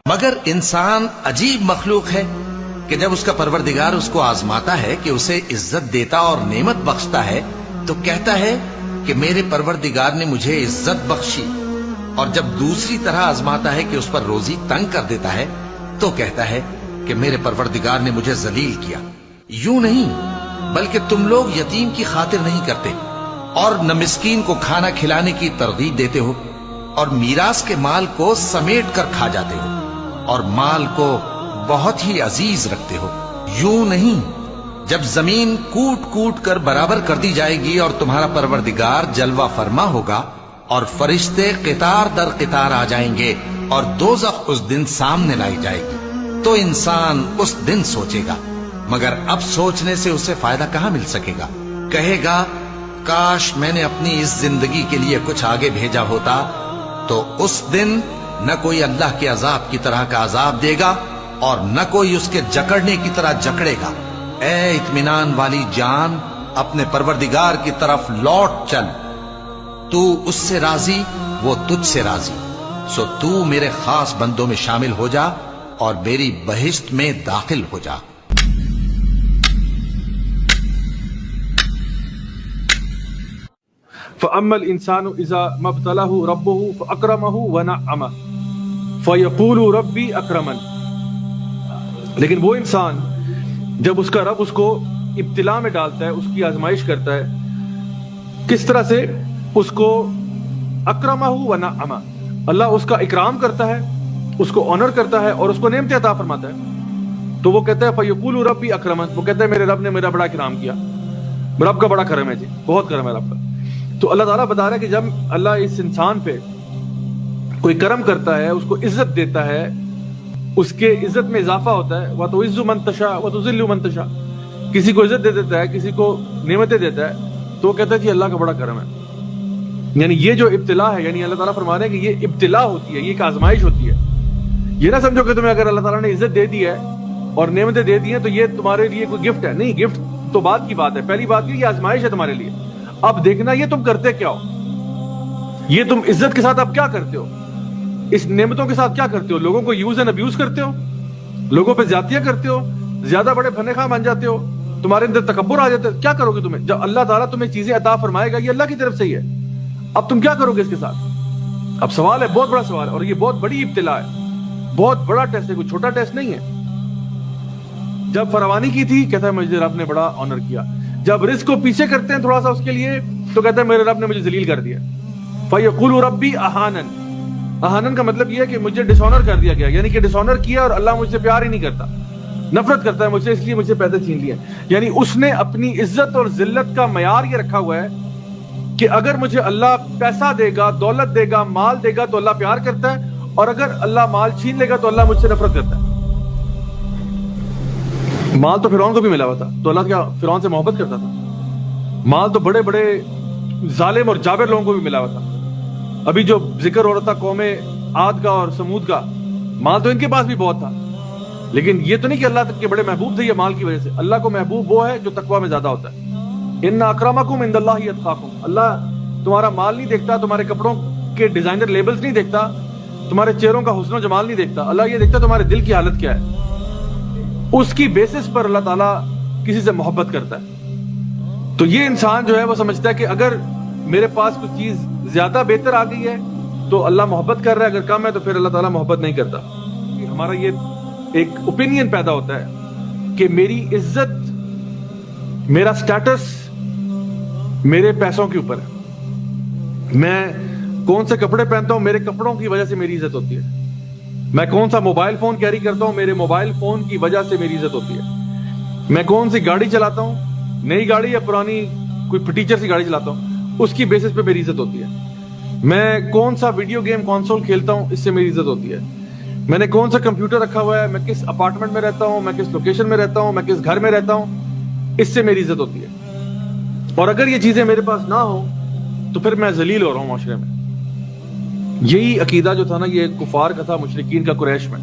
مگر انسان عجیب مخلوق ہے کہ جب اس کا پروردگار اس کو آزماتا ہے کہ اسے عزت دیتا اور نعمت بخشتا ہے تو کہتا ہے کہ میرے پروردگار نے مجھے عزت بخشی، اور جب دوسری طرح آزماتا ہے کہ اس پر روزی تنگ کر دیتا ہے تو کہتا ہے کہ میرے پروردگار نے مجھے ذلیل کیا۔ یوں نہیں، بلکہ تم لوگ یتیم کی خاطر نہیں کرتے اور نہ مسکین کو کھانا کھلانے کی ترغیب دیتے ہو، اور میراث کے مال کو سمیٹ کر کھا جاتے ہو، اور مال کو بہت ہی عزیز رکھتے ہو۔ یوں نہیں، جب زمین کوٹ کوٹ کر برابر کر دی جائے گی اور تمہارا پروردگار جلوہ فرما ہوگا اور فرشتے قطار در قطار آ جائیں گے اور دوزخ اس دن سامنے لائی جائے گی، تو انسان اس دن سوچے گا، مگر اب سوچنے سے اسے فائدہ کہاں مل سکے گا؟ کہے گا کاش میں نے اپنی اس زندگی کے لیے کچھ آگے بھیجا ہوتا، تو اس دن نہ کوئی اللہ کے عذاب کی طرح کا عذاب دے گا اور نہ کوئی اس کے جکڑنے کی طرح جکڑے گا۔ اے اطمینان والی جان، اپنے پروردگار کی طرف لوٹ چل، تو اس سے راضی، وہ تجھ سے راضی، سو تو میرے خاص بندوں میں شامل ہو جا اور میری بہشت میں داخل ہو جا۔ فَأَمَّا الْإِنسَانُ إِذَا مَا ابْتَلَاهُ رَبُّهُ فَأَكْرَمَهُ وَنَعَّمَهُ فَيَقُولُ رَبِّي أَكْرَمَنِ۔ لیکن وہ انسان جب اس کا رب اس کو ابتلا میں ڈالتا ہے، اس کی آزمائش کرتا ہے، کس طرح سے اس کو اکرمہ ونعمہ، اللہ اس کا اکرام کرتا ہے، اس کو آنر کرتا ہے اور اس کو نعمتیں عطا فرماتا ہے، تو وہ کہتا ہے فَيَقُولُ رَبِّي أَكْرَمَنِ، وہ کہتا ہے میرے رب نے میرا بڑا اکرام کیا، رب کا بڑا کرم ہے جی، بہت کرم ہے رب کا۔ تو اللہ تعالیٰ بتا رہا ہے کہ جب اللہ اس انسان پہ کوئی کرم کرتا ہے، اس کو عزت دیتا ہے، اس کے عزت میں اضافہ ہوتا ہے، وَتُعِزُّ مَن تَشَاءُ وَتُذِلُّ مَن تَشَاءُ، کسی کو عزت دے دیتا ہے، کسی کو نعمتیں دیتا ہے، تو وہ کہتا ہے کہ اللہ کا بڑا کرم ہے۔ یعنی یہ جو ابتلا ہے، یعنی اللہ تعالیٰ فرما رہے ہیں کہ یہ ابتلا ہوتی ہے، یہ ایک آزمائش ہوتی ہے۔ یہ نہ سمجھو کہ تمہیں اگر اللہ تعالیٰ نے عزت دے دی ہے اور نعمتیں دے دی ہیں تو یہ تمہارے لیے کوئی گفٹ ہے، نہیں، گفٹ تو بعد کی بات ہے، پہلی بات یہ آزمائش ہے تمہارے لیے۔ اب دیکھنا یہ تم کرتے کیا ہو، یہ تم عزت کے ساتھ اب کیا کرتے ہو، اس نعمتوں کے ساتھ کیا کرتے ہو، لوگوں کو یوز اینڈ ابیوز کرتے ہو، لوگوں پہ زیادتیاں کرتے ہو، زیادہ بڑے بھنے خواہ بن جاتے ہو، تمہارے اندر تکبر آ جاتا ہے، کیا کرو گے تمہیں جب اللہ تعالیٰ تمہیں چیزیں عطا فرمائے گا، یہ اللہ کی طرف سے ہی ہے، اب تم کیا کرو گے اس کے ساتھ؟ اب سوال ہے، بہت بڑا سوال ہے، اور یہ بہت بڑی ابتلا ہے، بہت بڑا ٹیسٹ ہے، کوئی چھوٹا ٹیسٹ نہیں ہے۔ جب فراوانی کی تھی کہتا ہے مجھے رب نے بڑا آنر کیا، جب رزق کو پیچھے کرتے ہیں تھوڑا سا اس کے لیے تو کہتا ہے میرے رب نے مجھے ذلیل کر دیا۔ فَيَقُولُ رَبِّي أَهَانَنِ، اہانن کا مطلب یہ ہے کہ مجھے ڈس آنر کر دیا گیا، یعنی کہ ڈس آنر کیا اور اللہ مجھ سے پیار ہی نہیں کرتا، نفرت کرتا ہے مجھ سے، اس لیے مجھ سے پیسے چھین لیے۔ یعنی اس نے اپنی عزت اور ذلت کا معیار یہ رکھا ہوا ہے کہ اگر مجھے اللہ پیسہ دے گا، دولت دے گا، مال دے گا تو اللہ پیار کرتا ہے، اور اگر اللہ مال چھین لے گا تو اللہ مجھ سے نفرت کرتا ہے۔ مال تو فرعون کو بھی ملا ہوا تھا، تو اللہ کیا فرعون سے محبت کرتا تھا؟ مال تو بڑے بڑے ظالم اور جابر لوگوں کو بھی ملا ہوا تھا۔ ابھی جو ذکر ہو رہا تھا قوم عاد کا اور سمود کا، مال تو ان کے پاس بھی بہت تھا، لیکن یہ تو نہیں کہ اللہ کے بڑے محبوب تھے یہ مال کی وجہ سے۔ اللہ کو محبوب وہ ہے جو تقوی میں زیادہ ہوتا ہے۔ ان اکرمکم عند اللہ اتقاکم، اللہ تمہارا مال نہیں دیکھتا، تمہارے کپڑوں کے ڈیزائنر لیبلز نہیں دیکھتا، تمہارے چہروں کا حسن و جمال نہیں دیکھتا، اللہ یہ دیکھتا تمہارے دل کی حالت کیا ہے۔ اس کی بیسس پر اللہ تعالیٰ کسی سے محبت کرتا ہے۔ تو یہ انسان جو ہے وہ سمجھتا ہے کہ اگر میرے پاس کچھ چیز زیادہ بہتر آ گئی ہے تو اللہ محبت کر رہا ہے، اگر کم ہے تو پھر اللہ تعالیٰ محبت نہیں کرتا۔ ہمارا یہ ایک اوپینین پیدا ہوتا ہے کہ میری عزت، میرا سٹیٹس میرے پیسوں کے اوپر ہے، میں کون سے کپڑے پہنتا ہوں میرے کپڑوں کی وجہ سے میری عزت ہوتی ہے، میں کون سا موبائل فون کیری کرتا ہوں میرے موبائل فون کی وجہ سے میری عزت ہوتی ہے، میں کون سی گاڑی چلاتا ہوں، نئی گاڑی یا پرانی کوئی پٹیچر سی گاڑی چلاتا ہوں، اس کی بیسس پہ میری عزت ہوتی ہے، میں کون سا ویڈیو گیم کنسول کھیلتا ہوں اس سے میری عزت ہوتی ہے، میں نے کون سا کمپیوٹر رکھا ہوا ہے، میں کس اپارٹمنٹ میں رہتا ہوں، میں کس لوکیشن میں رہتا ہوں، میں کس گھر میں رہتا ہوں، اس سے میری عزت ہوتی ہے۔ اور اگر یہ چیزیں میرے پاس نہ ہو تو پھر میں ذلیل ہو رہا ہوں معاشرے میں۔ یہی عقیدہ جو تھا نا یہ کفار کا تھا، مشرکین کا قریش میں۔